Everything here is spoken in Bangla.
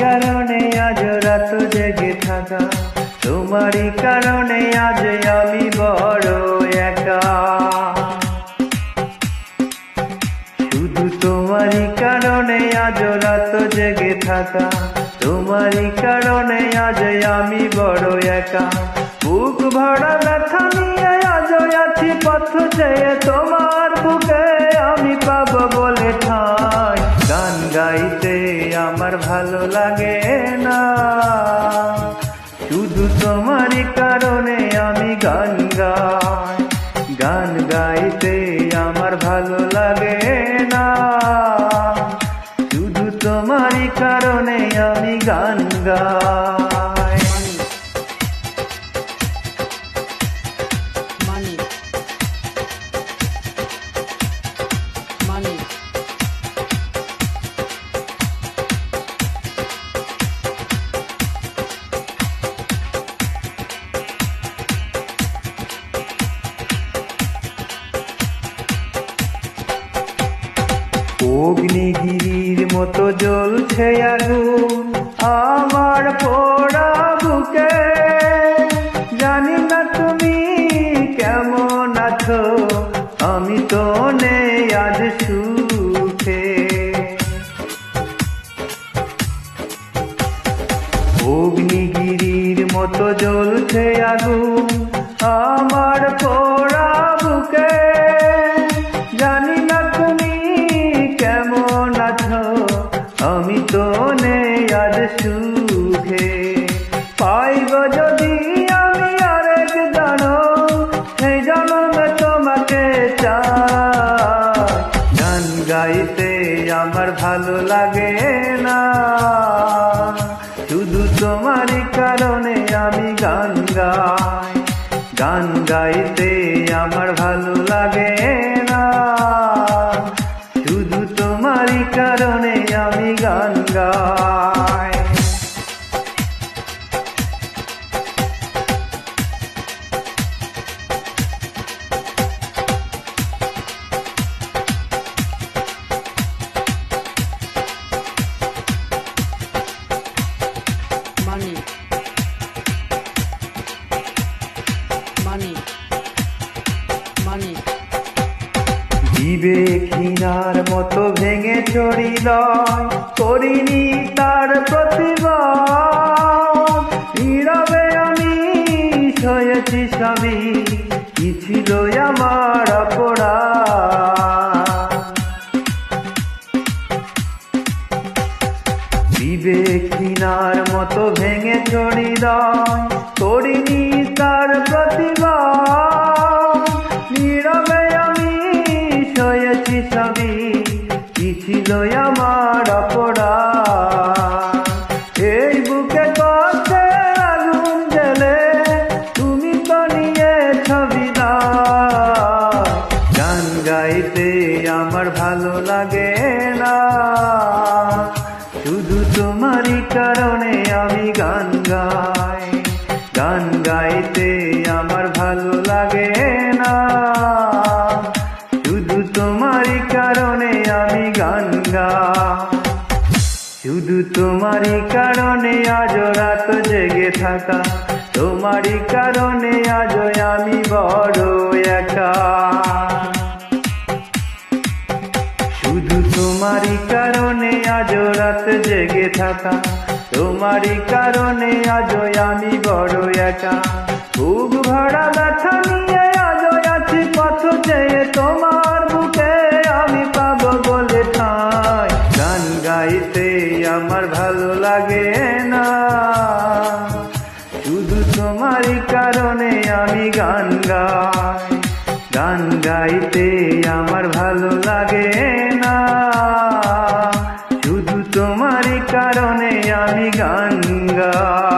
কারণে আজ রাত জেগে থাকা, তোমারই কারণে আজ আমি বড় একা। শুধু তোমারই কারণে আজ রাত জেগে থাকা, তোমারই কারণে আজ আমি বড় একা। বুক ভরা ব্যথা নিয়ে আজ আছি পথ চেয়ে, তোমার বুকে আমি পাবো বলে ঠাঁই। গান গাইতে আমার ভালো লাগে না, শুধু তোমারই কারণে আমি গান গাই। গান গাইতে আমার ভালো লাগে না, শুধু তোমারই কারণে আমি গান গাই। অগ্নিগিরির মতো জ্বলছে আগুন আমার পোড়া বুকে, জানি না তুমি কেমন আছো, আমি তো নেই আজ সুখে। অগ্নিগিরির মতো জ্বলছে আগুন আমার পোড়া বুকে, জানি না তুমি কেমন আছো, আমি তো নেই আজ সুখে। পাইব যদি আমি আরেক জনম, সেই জনমে তোমাকে চাই। গান গাইতে আমার ভালো লাগে না, শুধু তোমারই কারণে আমি গান গাই। গান গাইতে আমার ভালো লাগে না, শুধু তোমারই কারণে আমি গান গাই। বিবেকহীনার মতো ভেঙে চড়িল, করিনি তার প্রতিবাদ। নীরবে আমি সয়েছি সবই, কি ছিল আমার অপরাধ। বিবেকহীনার মতো ভেঙে চড়িল, করিনি তার প্রতিবাদ। নীরবে সয়েছি সবই, কি ছিল আমার অপরাধ। এই বুকে কষ্টে আগুন জ্বেলে তুমি তো নিয়েছ বিদায়। গান গাইতে আমার ভালো লাগে না, শুধু তোমারই কারণে আমি গান গাই। গান গাইতে আমার ভালো লাগে না, শুধু তোমারই কারণে আমি গান গাই। শুধু তোমারই কারণে আজ রাত জেগে থাকা, তোমারই কারণে আজ আমি বড় একা। শুধু তোমারই কারণে আজ রাত জেগে থাকা, তোমারই কারণে আজ আমি বড় একা। বুক ভরা ব্যথা নিয়ে আজ আছি পথ চেয়ে, তোমার বুকে আমি পাবো বলে ঠাঁই। গান গাইতে আমার ভালো লাগে না, শুধু তোমারই কারণে আমি গান গাই। গান গাইতে আমার ভালো লাগে না, শুধু তোমারই কারণে আমি গান গাই।